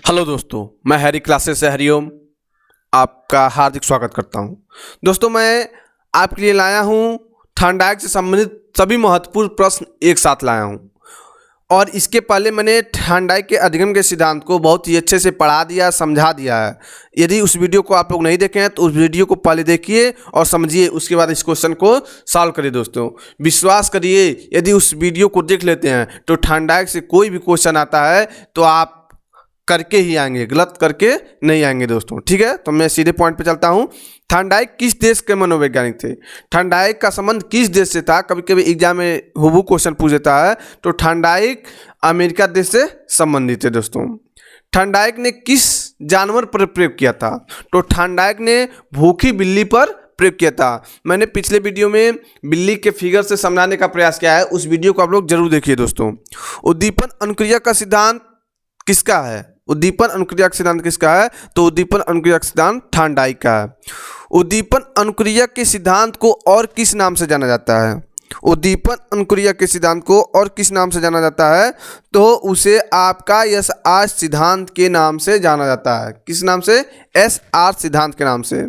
Hello दोस्तों, मैं Harry classes से हरिओम आपका हार्दिक स्वागत करता हूं। दोस्तों, मैं आपके लिए लाया हूं थॉर्नडाइक से संबंधित सभी महत्वपूर्ण प्रश्न एक साथ लाया हूं। और इसके पहले मैंने थॉर्नडाइक के अधिगम के सिद्धांत को बहुत ही अच्छे से पढ़ा दिया, समझा दिया है। यदि उस वीडियो को आप लोग नहीं देखे हैं तो उस वीडियो को पहले देखिए और समझिए, उसके बाद इस क्वेश्चन को सॉल्व करिए। दोस्तों, विश्वास करिए, यदि उस वीडियो को देख लेते हैं तो थॉर्नडाइक से कोई भी क्वेश्चन आता है तो आप करके ही आएंगे, गलत करके नहीं आएंगे दोस्तों। ठीक है, तो मैं सीधे पॉइंट पे चलता हूँ। थॉर्नडाइक किस देश के मनोवैज्ञानिक थे? थॉर्नडाइक का संबंध किस देश से था? कभी कभी एग्जाम में हुबहू क्वेश्चन पूछ देता है। तो थॉर्नडाइक अमेरिका देश से संबंधित है दोस्तों। थॉर्नडाइक ने किस जानवर पर प्रयोग किया था? तो थॉर्नडाइक ने भूखी बिल्ली पर प्रयोग किया था। मैंने पिछले वीडियो में बिल्ली के फिगर से समझाने का प्रयास किया है, उस वीडियो को आप लोग जरूर देखिए दोस्तों। उद्दीपन अनुक्रिया का सिद्धांत किसका है? उद्दीपन अनुक्रिया का सिद्धांत किसका है? तो उद्दीपन अनुक्रिया का सिद्धांत थॉर्नडाइक का है। उद्दीपन अनुक्रिया के सिद्धांत को और किस नाम से जाना जाता है? उद्दीपन अनुक्रिया के सिद्धांत को और किस नाम से जाना जाता है? तो उसे आपका एस-आर सिद्धांत के नाम से जाना जाता है। किस नाम से? एस-आर सिद्धांत के नाम से।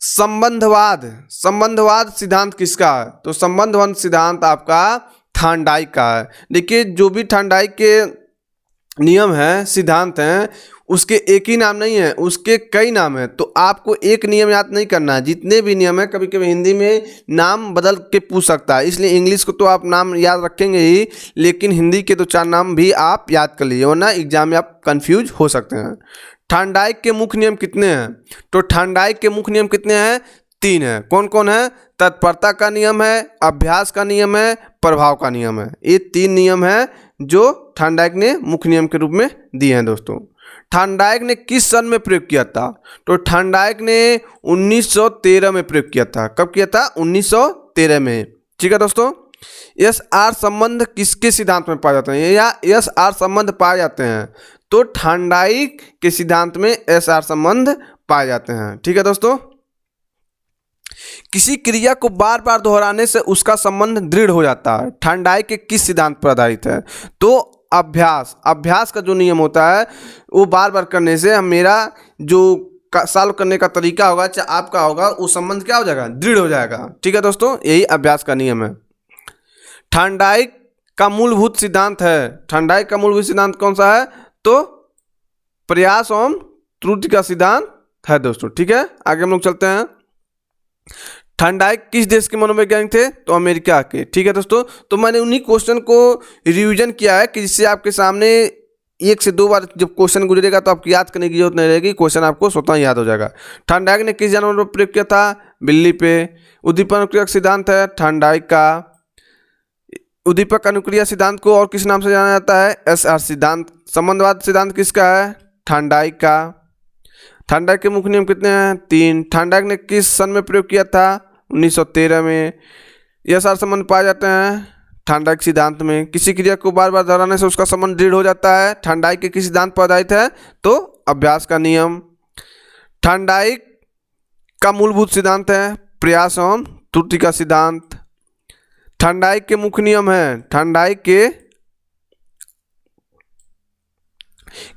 संबंधवाद सिद्धांत किसका है? तो संबंधवाद सिद्धांत आपका थॉर्नडाइक का है। देखिए, जो भी थॉर्नडाइक के नियम हैं, सिद्धांत हैं, उसके एक ही नाम नहीं है, उसके कई नाम हैं। तो आपको एक नियम याद नहीं करना है, जितने भी नियम हैं। कभी कभी हिंदी में नाम बदल के पूछ सकता है, इसलिए इंग्लिश को तो आप नाम याद रखेंगे ही, लेकिन हिंदी के 2-4 नाम भी आप याद कर लीजिए, वरना एग्जाम में आप कंफ्यूज हो सकते हैं। थॉर्नडाइक के मुख्य नियम कितने हैं? तो थॉर्नडाइक के मुख्य नियम कितने हैं? 3 हैं। कौन कौन है? तत्परता का नियम है, अभ्यास का नियम है, प्रभाव का नियम है। ये 3 नियम हैं जो थॉर्नडाइक ने मुख्य नियम के रूप में दिए हैं दोस्तों। थॉर्नडाइक ने किस सन में प्रयोग किया था? तो थॉर्नडाइक ने 1913 में प्रयोग किया था। कब किया था? 1913 में। ठीक है दोस्तों। एस-आर संबंध किसके सिद्धांत में पाए जाते हैं, या एस-आर संबंध पाए जाते हैं? तो थॉर्नडाइक के सिद्धांत में एस-आर संबंध पाए जाते हैं। ठीक है दोस्तों। किसी क्रिया को बार बार दोहराने से उसका संबंध दृढ़ हो जाता है, थॉर्नडाइक के किस सिद्धांत पर आधारित है? तो अभ्यास का जो नियम होता है वो बार बार करने से मेरा जो सॉल्व करने का तरीका होगा, चाहे आपका होगा, वो संबंध क्या हो जाएगा? दृढ़ हो जाएगा। ठीक है दोस्तों, यही अभ्यास का नियम है। थॉर्नडाइक का मूलभूत सिद्धांत है। थॉर्नडाइक का मूलभूत सिद्धांत कौन सा है? तो प्रयास एवं त्रुटि का सिद्धांत है दोस्तों। ठीक है, आगे हम लोग चलते हैं। थॉर्नडाइक किस देश के मनोवैज्ञानिक थे? तो अमेरिका के। ठीक है दोस्तों, तो मैंने उन्हीं क्वेश्चन को रिवीजन किया है कि जिससे आपके सामने 1 से 2 बार जब क्वेश्चन गुजरेगा तो आपको याद करने की जरूरत नहीं रहेगी, क्वेश्चन आपको स्वतः याद हो जाएगा। थॉर्नडाइक ने किस जानवर पर प्रयोग किया था? बिल्ली पे। उद्दीपन अनुक्रिया सिद्धांत है थॉर्नडाइक का। उद्दीपक अनुक्रिया सिद्धांत को और किस नाम से जाना जाता है? एस-आर सिद्धांत। संबंधवाद सिद्धांत किसका है? थॉर्नडाइक का। थॉर्नडाइक के मुख्य नियम कितने हैं? 3। थॉर्नडाइक ने किस सन में प्रयोग किया था? 1913 में। एस-आर संबंध पाए जाते हैं थॉर्नडाइक सिद्धांत में। किसी क्रिया को बार बार दोहराने से उसका संबंध दृढ़ हो जाता है, थॉर्नडाइक के किस सिद्धांत पर आधारित है? तो अभ्यास का नियम। थॉर्नडाइक का मूलभूत सिद्धांत है प्रयास एवं त्रुटि का सिद्धांत। थॉर्नडाइक के मुख्य नियम है, थॉर्नडाइक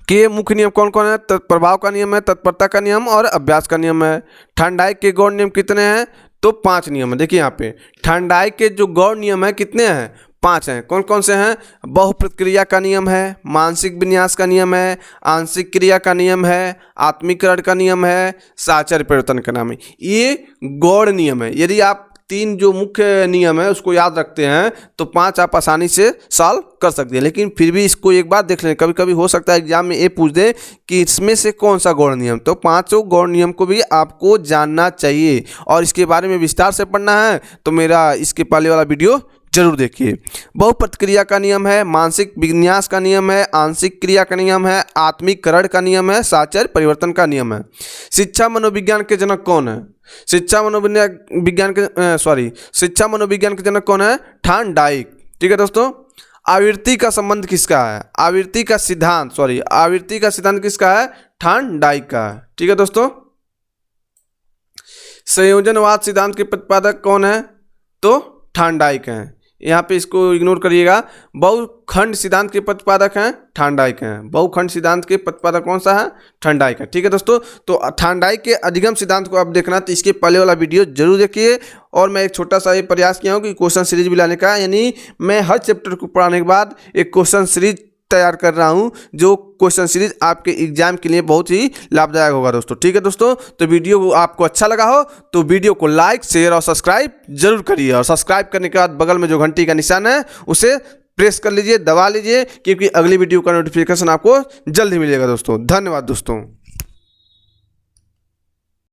के मुख्य नियम कौन कौन है? प्रभाव का नियम है, तत्परता का नियम और अभ्यास का नियम है। थॉर्नडाइक के गौण नियम कितने हैं? तो 5 नियम है। देखिए यहाँ पे थॉर्नडाइक के जो गौण नियम है कितने हैं? 5 हैं। कौन कौन से हैं? बहुप्रक्रिया का नियम है, मानसिक विन्यास का नियम है, आंशिक क्रिया का नियम है, आत्मीकरण का नियम है, साहचर्य परिवर्तन का नाम है। ये गौण नियम है। यदि आप 3 जो मुख्य नियम है उसको याद रखते हैं तो 5 आप आसानी से सॉल्व कर सकते हैं। लेकिन फिर भी इसको एक बार देख लें, कभी कभी हो सकता है एग्जाम में ये पूछ दे कि इसमें से कौन सा गौण नियम। तो 5 गौण नियम को भी आपको जानना चाहिए और इसके बारे में विस्तार से पढ़ना है तो मेरा इसके पहले वाला वीडियो जरूर देखिए। बहुप्रक्रिया का नियम है, मानसिक विन्यास का नियम है, आंशिक क्रिया का नियम है, आत्मीकरण का नियम है, साहचर्य परिवर्तन का नियम है। शिक्षा मनोविज्ञान के जनक कौन है? शिक्षा मनोविज्ञान के जनक कौन है? थॉर्नडाइक। ठीक है दोस्तों। आवृत्ति का संबंध किसका है? आवृत्ति का सिद्धांत किसका है? थॉर्नडाइक का है। ठीक है दोस्तों। संयोजनवाद सिद्धांत के प्रतिपादक कौन है? तो थॉर्नडाइक हैं। यहाँ पे इसको इग्नोर करिएगा। बहुखंड सिद्धांत के प्रतिपादक हैं थॉर्नडाइक हैं। बहुखंड सिद्धांत के प्रतिपादक कौन सा है? थॉर्नडाइक है। ठीक है दोस्तों, तो थॉर्नडाइक के अधिगम सिद्धांत को आप देखना तो इसके पहले वाला वीडियो जरूर देखिए। और मैं एक छोटा सा ये प्रयास किया हूँ कि क्वेश्चन सीरीज भी लाने का, यानी मैं हर चैप्टर को पढ़ाने के बाद एक क्वेश्चन सीरीज तैयार कर रहा हूं, जो क्वेश्चन सीरीज आपके एग्जाम के लिए बहुत ही लाभदायक होगा दोस्तों। ठीक है दोस्तों, तो वीडियो आपको अच्छा लगा हो तो वीडियो को लाइक, शेयर और सब्सक्राइब जरूर करिए। और सब्सक्राइब करने के बाद बगल में जो घंटी का निशान है उसे प्रेस कर लीजिए, दबा लीजिए, क्योंकि अगली वीडियो का नोटिफिकेशन आपको जल्द ही मिलेगा दोस्तों। धन्यवाद दोस्तों।